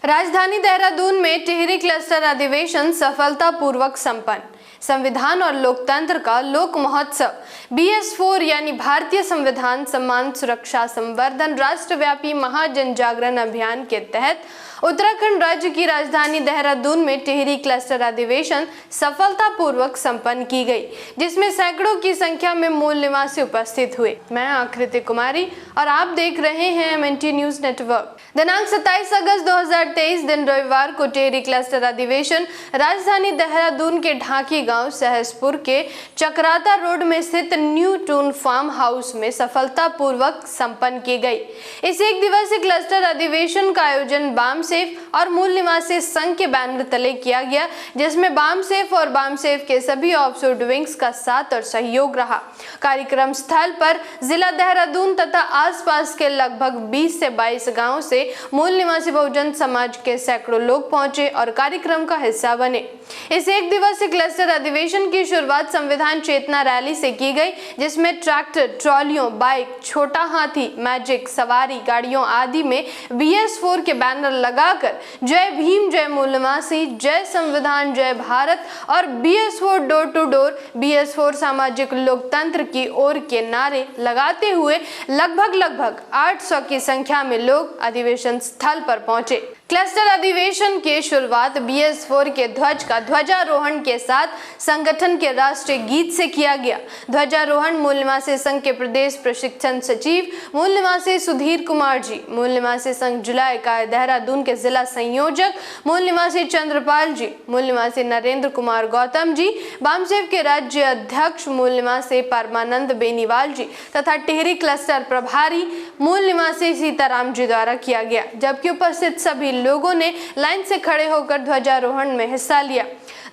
राजधानी देहरादून में टिहरी क्लस्टर अधिवेशन सफलतापूर्वक संपन्न। संविधान और लोकतंत्र का लोक महोत्सव BS4 यानी भारतीय संविधान सम्मान सुरक्षा संवर्धन राष्ट्रव्यापी महाजन जागरण अभियान के तहत उत्तराखंड राज्य की राजधानी देहरादून में टिहरी क्लस्टर अधिवेशन सफलतापूर्वक संपन्न की गई, जिसमें सैकड़ों की संख्या में मूल निवासी उपस्थित हुए। मैं आकृति कुमारी और आप देख रहे हैं MNT न्यूज नेटवर्क। दिनांक 27 अगस्त 2023 दिन रविवार को टिहरी क्लस्टर अधिवेशन राजधानी देहरादून के ढाकी गांव सहसपुर के चक्राता रोड में स्थित न्यू टून फार्म हाउस में सफलतापूर्वक संपन्न की गई। इस एक दिवसीय क्लस्टर अधिवेशन का आयोजन बामसेफ और मूल निवासी संघ के बैनर तले किया गया, जिसमें बामसेफ और बामसेफ के सभी ऑफशोर विंग्स का साथ और सहयोग रहा। कार्यक्रम स्थल पर जिला देहरादून तथा आसपास के लगभग 20 से 22 गाँव से मूल निवासी बहुजन समाज के सैकड़ों लोग पहुंचे और कार्यक्रम का हिस्सा बने। इस एक दिवसीय क्लस्टर अधिवेशन की शुरुआत संविधान चेतना रैली से की गई, जिसमें ट्रैक्टर, ट्रॉलियों, बाइक, छोटा हाथी, मैजिक, सवारी गाड़ियों आदि में BS4 के बैनर लगाकर जय भीम, जय मूल निवासी, जय संविधान, जय भारत और BS4 door to door, BS4 सामाजिक लोकतंत्र की ओर के नारे लगाते हुए लगभग 800 की संख्या में लोग अधिवेशन स्थल पर पहुंचे। क्लस्टर अधिवेशन की शुरुआत BS4 के ध्वज का ध्वजारोहण के साथ संगठन के राष्ट्रीय गीत से किया गया। ध्वजारोहण मूल निवासी संघ के प्रदेश प्रशिक्षण सचिव मूल निवासी सुधीर कुमार जी, मूल निवासी संघ जिला इकाई देहरादून के जिला संयोजक मूल निवासी चंद्रपाल जी, मूल निवासी नरेंद्र कुमार गौतम जी, बामसेफ के राज्य अध्यक्ष मूल निवासी परमानंद बेनीवाल जी तथा टिहरी क्लस्टर प्रभारी मूल निवासी सीताराम जी द्वारा किया गया, जबकि उपस्थित सभी लोगों ने लाइन से खड़े होकर ध्वजारोहण में हिस्सा लिया।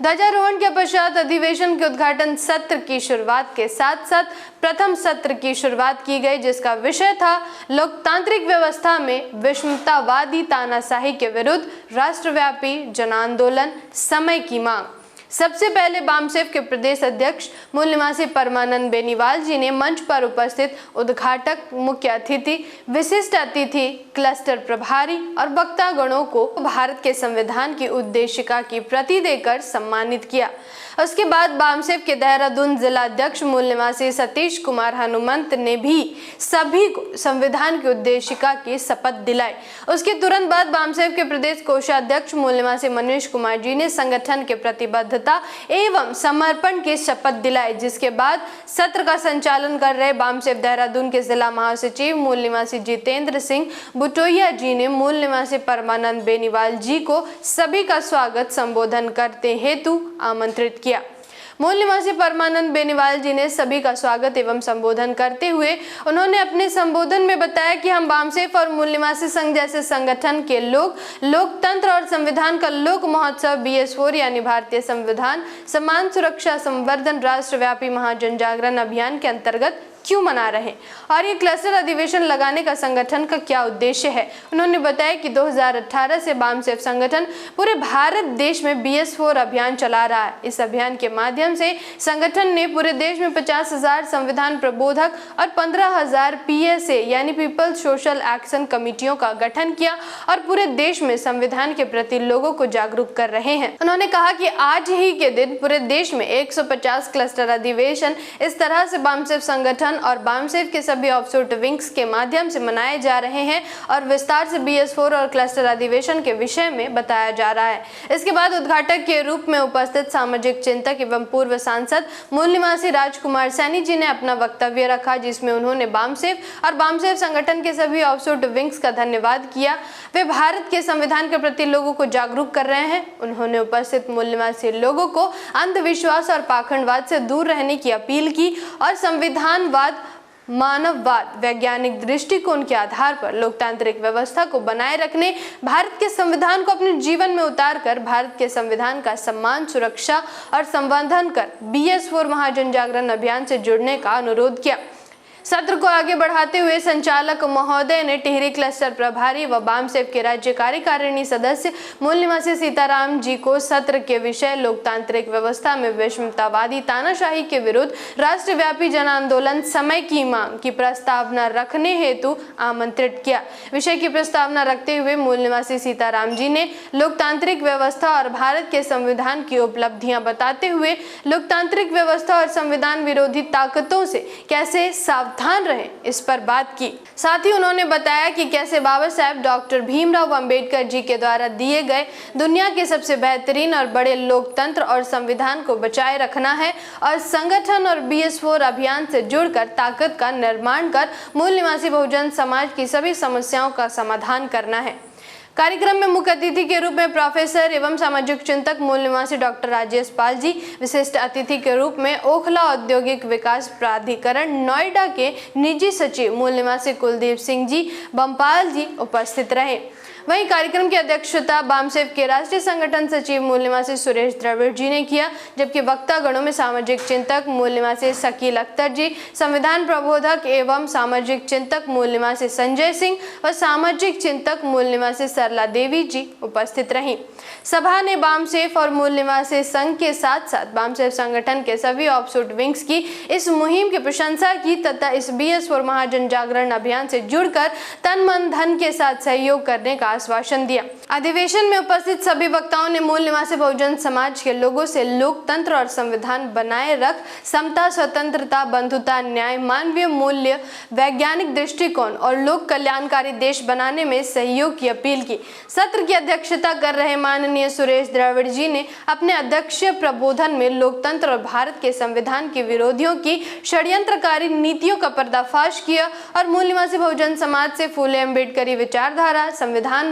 ध्वजारोहण के पश्चात अधिवेशन के उद्घाटन सत्र की शुरुआत के साथ साथ प्रथम सत्र की शुरुआत की गई, जिसका विषय था लोकतांत्रिक व्यवस्था में विषमतावादी तानाशाही के विरुद्ध राष्ट्रव्यापी जन आंदोलन, समय की मांग। सबसे पहले बामसेफ के प्रदेश अध्यक्ष मूल निवासी परमानंद बेनीवाल जी ने मंच पर उपस्थित उद्घाटक, मुख्य अतिथि, विशिष्ट अतिथि, क्लस्टर प्रभारी और वक्ता गणों को भारत के संविधान की उद्देशिका की प्रति देकर सम्मानित किया। उसके बाद बामसेफ के देहरादून जिला अध्यक्ष मूल निवासी सतीश कुमार हनुमंत ने भी सभी को संविधान की उद्देशिका की शपथ दिलाई। उसके तुरंत बाद बामसेफ के प्रदेश कोषाध्यक्ष मूल निवासी मनीष कुमार जी ने संगठन के प्रतिबद्धता एवं समर्पण की शपथ दिलाई, जिसके बाद सत्र का संचालन कर रहे बामसेफ देहरादून के जिला महासचिव मूल निवासी जितेंद्र सिंह बुटोया जी ने मूल निवासी परमानंद बेनीवाल जी को सभी का स्वागत संबोधन करते हेतु आमंत्रित किया। मूल निवासी परमानंद बेनीवाल जी ने सभी का स्वागत एवं संबोधन करते हुए उन्होंने अपने संबोधन में बताया कि हम बामसेफ और मूल निवासी संघ जैसे संगठन के लोग लोकतंत्र और संविधान का लोक महोत्सव BS4 यानी भारतीय संविधान सम्मान सुरक्षा संवर्धन राष्ट्रव्यापी महाजन जागरण अभियान के अंतर्गत क्यों मना रहे और ये क्लस्टर अधिवेशन लगाने का संगठन का क्या उद्देश्य है। उन्होंने बताया कि 2018 से बामसेफ संगठन पूरे भारत देश में BS4 अभियान चला रहा है। इस अभियान के माध्यम से संगठन ने पूरे देश में 50,000 संविधान प्रबोधक और 15,000 PSA यानी पीपल्स सोशल एक्शन कमेटियों का गठन किया और पूरे देश में संविधान के प्रति लोगों को जागरूक कर रहे हैं। उन्होंने कहा कि आज ही के दिन पूरे देश में 150 क्लस्टर अधिवेशन इस तरह से बामसेफ संगठन और बामसेफ के सभी ऑफशोर विंग्स के माध्यम से मनाए जा रहे हैं और विस्तार से BS4 और क्लस्टर अधिवेशन के विषय में बताया जा रहा है। इसके बाद उद्घाटक के रूप में उपस्थित सामाजिक चिंतक एवं पूर्व सांसद मूल निवासी राजकुमार सैनी जी ने अपना वक्तव्य रखा, जिसमें उन्होंने बामसेफ और बामसेफ संगठन के सभी ऑफशोर विंग्स का धन्यवाद किया। वे भारत के संविधान के प्रति लोगों को जागरूक कर रहे हैं। उन्होंने उपस्थित मूल निवासी लोगों को अंधविश्वास और पाखंडवाद से दूर रहने की अपील की और संविधानवाद, मानववाद, वैज्ञानिक दृष्टिकोण के आधार पर लोकतांत्रिक व्यवस्था को बनाए रखने, भारत के संविधान को अपने जीवन में उतार कर भारत के संविधान का सम्मान, सुरक्षा और संवर्धन कर BS4 महाजन जागरण अभियान से जुड़ने का अनुरोध किया। सत्र को आगे बढ़ाते हुए संचालक महोदय ने टिहरी क्लस्टर प्रभारी व बामसेफ के राज्य कार्यकारिणी सदस्य मूल निवासी सीताराम जी को सत्र के विषय लोकतांत्रिक व्यवस्था में विषमतावादी तानाशाही के विरुद्ध राष्ट्रव्यापी जन आंदोलन समय की मांग की प्रस्तावना रखने हेतु आमंत्रित किया। विषय की प्रस्तावना रखते हुए मूल निवासी सीताराम जी ने लोकतांत्रिक व्यवस्था और भारत के संविधान की उपलब्धियां बताते हुए लोकतांत्रिक व्यवस्था और संविधान विरोधी ताकतों से कैसे सावधान रहें इस पर बात की। साथ ही उन्होंने बताया कि कैसे बाबा साहेब डॉक्टर भीमराव अंबेडकर जी के द्वारा दिए गए दुनिया के सबसे बेहतरीन और बड़े लोकतंत्र और संविधान को बचाए रखना है और संगठन और BS4 अभियान से जुड़कर ताकत का निर्माण कर मूल निवासी बहुजन समाज की सभी समस्याओं का समाधान करना है। कार्यक्रम में मुख्य अतिथि के रूप में प्रोफेसर एवं सामाजिक चिंतक मूल निवासी डॉक्टर राजेश पाल जी, विशिष्ट अतिथि के रूप में ओखला औद्योगिक विकास प्राधिकरण नोएडा के निजी सचिव मूल निवासी कुलदीप सिंह जी बमपाल जी उपस्थित रहे। वहीं कार्यक्रम की अध्यक्षता बामसेफ के राष्ट्रीय संगठन सचिव मूल निवासी सुरेश द्रविड़ जी ने किया, जबकि वक्ता गणों में सामाजिक चिंतक मूल निवासी शकील अख्तर जी, संविधान प्रबोधक एवं सामाजिक चिंतक मूल निवासी संजय सिंह व सामाजिक चिंतक मूल निवासी सरला देवी जी उपस्थित रहीं। सभा ने बामसेफ और मूल निवासी संघ के साथ साथ बामसेफ संगठन के सभी ऑफशूट विंग्स की इस मुहिम की प्रशंसा की तथा इस BS4 महाजन जागरण अभियान से जुड़कर तन मन धन के साथ सहयोग करने का आश्वासन दिया। अधिवेशन में उपस्थित सभी वक्ताओं ने मूल निवासी बहुजन समाज के लोगों से लोकतंत्र और संविधान बनाए रख समता, स्वतंत्रता, बंधुता, न्याय, मानवीय मूल्य, वैज्ञानिक दृष्टिकोण और लोक कल्याणकारी देश बनाने में सहयोग की अपील की। सत्र की अध्यक्षता कर रहे माननीय सुरेश द्रविड़ जी ने अपने अध्यक्षीय प्रबोधन में लोकतंत्र और भारत के संविधान के विरोधियों की षड्यंत्रकारी नीतियों का पर्दाफाश किया और मूल निवासी बहुजन समाज से फूले अम्बेडकरी विचारधारा, संविधानवाद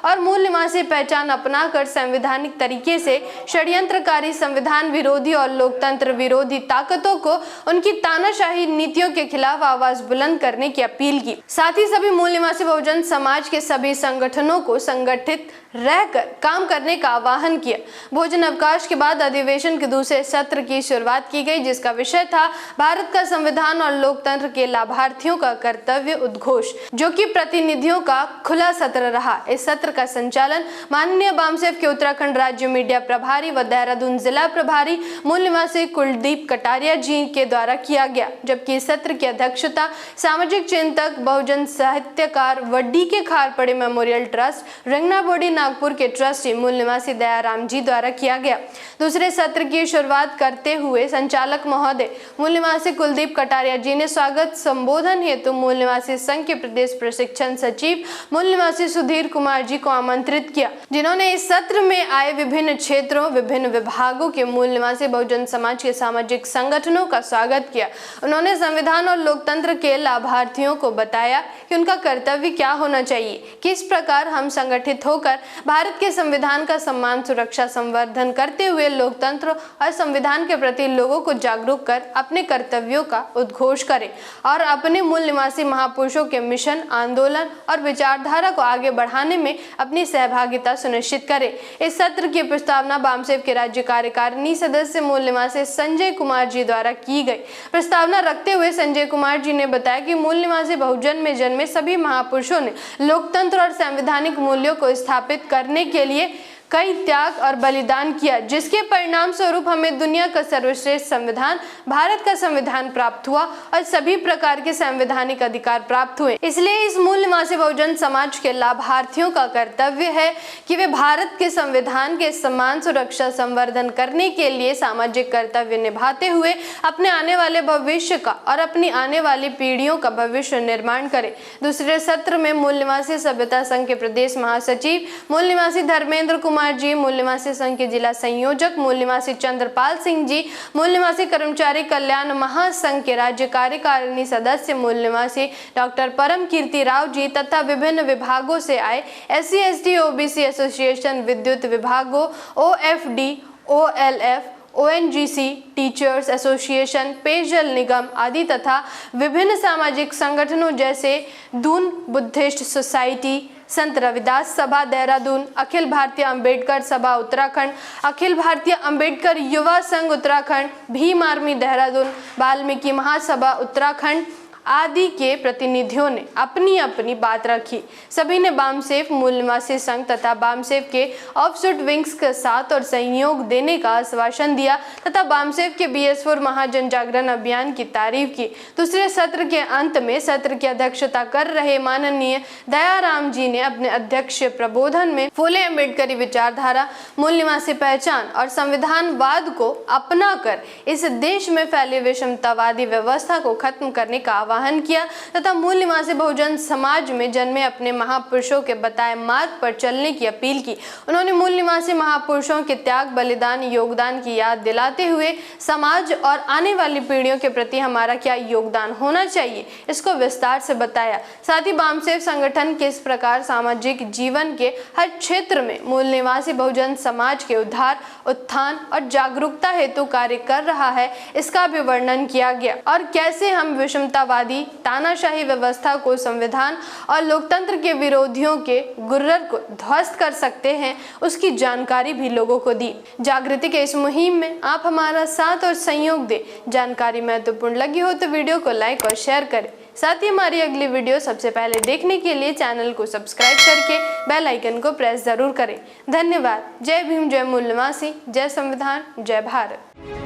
और मूल निवासी पहचान अपनाकर संवैधानिक तरीके से षड्यंत्रकारी, संविधान विरोधी और लोकतंत्र विरोधी ताकतों को उनकी तानाशाही नीतियों के खिलाफ आवाज बुलंद करने की अपील की। साथ ही सभी मूल निवासी बहुजन समाज के सभी संगठनों को संगठित रहकर काम करने का आह्वान किया। भोजन अवकाश के बाद अधिवेशन के दूसरे सत्र की शुरुआत की गई, जिसका विषय था भारत का संविधान और लोकतंत्र के लाभार्थियों का कर्तव्य उद्घोष, जो कि प्रतिनिधियों का खुला सत्र रहा। इस सत्र का संचालन माननीय बामसेफ के उत्तराखंड राज्य मीडिया प्रभारी व देहरादून जिला प्रभारी मूल निवासी कुलदीप कटारिया जी के द्वारा किया गया, जबकि इस सत्र की अध्यक्षता सामाजिक चिंतक, बहुजन साहित्यकार व DK खारपड़े मेमोरियल ट्रस्ट, रंगना बोडी नागपुर के ट्रस्टी मूल निवासी दयाराम जी द्वारा किया गया। दूसरे सत्र की शुरुआत करते हुए संचालक महोदय मूल निवासी कुलदीप कटारिया जी ने स्वागत संबोधन हेतु मूल निवासी संघ के प्रदेश प्रशिक्षण सचिव मूल निवासी सुधीर कुमार जी को आमंत्रित किया, जिन्होंने इस सत्र में आए विभिन्न क्षेत्रों, विभिन्न विभागों के मूल निवासी बहुजन समाज के सामाजिक संगठनों का स्वागत किया। उन्होंने संविधान और लोकतंत्र के लाभार्थियों को बताया कि उनका कर्तव्य क्या होना चाहिए, किस प्रकार हम संगठित होकर भारत के संविधान का सम्मान, सुरक्षा, संवर्धन करते हुए लोकतंत्र और संविधान के प्रति लोगों को जागरूक कर अपने कर्तव्यों का उद्घोष करें और अपने मूल निवासी महापुरुषों के मिशन, आंदोलन और विचारधारा को आगे बढ़ाने में अपनी सहभागिता सुनिश्चित करें। इस सत्र की प्रस्तावना बामसेफ के राज्य कार्यकारिणी सदस्य मूल निवासी संजय कुमार जी द्वारा की गई। प्रस्तावना रखते हुए संजय कुमार जी ने बताया कि मूल निवासी बहुजन में जन्मे सभी महापुरुषों ने लोकतंत्र और संवैधानिक मूल्यों को स्थापित करने के लिए कई त्याग और बलिदान किया, जिसके परिणाम स्वरूप हमें दुनिया का सर्वश्रेष्ठ संविधान, भारत का संविधान प्राप्त हुआ और सभी प्रकार के संवैधानिक अधिकार प्राप्त हुए। इसलिए इस मूल निवासी बहुजन समाज के लाभार्थियों का कर्तव्य है कि वे भारत के संविधान के सम्मान, सुरक्षा, संवर्धन करने के लिए सामाजिक कर्तव्य निभाते हुए अपने आने वाले भविष्य का और अपनी आने वाली पीढ़ियों का भविष्य निर्माण करें। दूसरे सत्र में मूल निवासी सभ्यता संघ के प्रदेश महासचिव मूल निवासी धर्मेंद्र कुमार जी, मूल निवासी संघ के जिला संयोजक मूल निवासी चंद्रपाल सिंह जी, मूल निवासी कर्मचारी कल्याण महासंघ के राज्य कार्यकारिणी सदस्य मूल निवासी डॉक्टर परम कीर्ति राव जी तथा विभिन्न विभागों से आए SC ST OBC एसोसिएशन, विद्युत विभागों, OFD, OLF, ONGC, teachers association, पेयजल निगम आदि तथा विभिन्न सामाजिक संगठनों जैसे दून बुद्धिस्ट सोसाइटी, संत रविदास सभा देहरादून, अखिल भारतीय अंबेडकर सभा उत्तराखंड, अखिल भारतीय अंबेडकर युवा संघ उत्तराखंड, भीम आर्मी देहरादून, वाल्मीकि महासभा उत्तराखंड, आदि के प्रतिनिधियों ने अपनी अपनी बात रखी। सभी ने बामसेफ मूल निवासी संघ तथा बामसेफ के ऑफशूट विंग्स के साथ और सहयोग देने का आश्वासन दिया तथा बामसेफ के BS4 महाजन जागरण अभियान की तारीफ की। दूसरे सत्र के अंत में सत्र की अध्यक्षता कर रहे माननीय दयाराम जी ने अपने अध्यक्षीय प्रबोधन में फूले अम्बेडकरी विचारधारा, मूल निवासी पहचान और संविधानवाद को अपनाकर इस देश में फैली विषमतावादी व्यवस्था को खत्म करने का आह्वान किया तथा मूल निवासी बहुजन समाज में जन्मे अपने महापुरुषों के बताए मार्ग पर चलने की अपील की। उन्होंने मूल निवासी महापुरुषों के त्याग, बलिदान, योगदान की याद दिलाते हुए समाज और आने वाली पीढ़ियों के प्रति हमारा क्या योगदान होना चाहिए इसको विस्तार से बताया। साथ ही बामसेफ संगठन किस प्रकार सामाजिक जीवन के हर क्षेत्र में मूल निवासी बहुजन समाज के उद्धार, उत्थान और जागरूकता हेतु कार्य कर रहा है इसका भी वर्णन किया गया और कैसे हम विषमतावादी तानाशाही व्यवस्था को संविधान और लोकतंत्र के विरोधियों के गुर्रर को ध्वस्त कर सकते हैं उसकी जानकारी भी लोगों को दी। जागृति के इस मुहिम में आप हमारा साथ और सहयोग दें। जानकारी महत्वपूर्ण लगी हो तो वीडियो को लाइक और शेयर करें। साथ ही हमारी अगली वीडियो सबसे पहले देखने के लिए चैनल को सब्सक्राइब करके बेल आइकन को प्रेस जरूर करें। धन्यवाद। जय भीम, जय मूल निवासी, जय संविधान, जय भारत।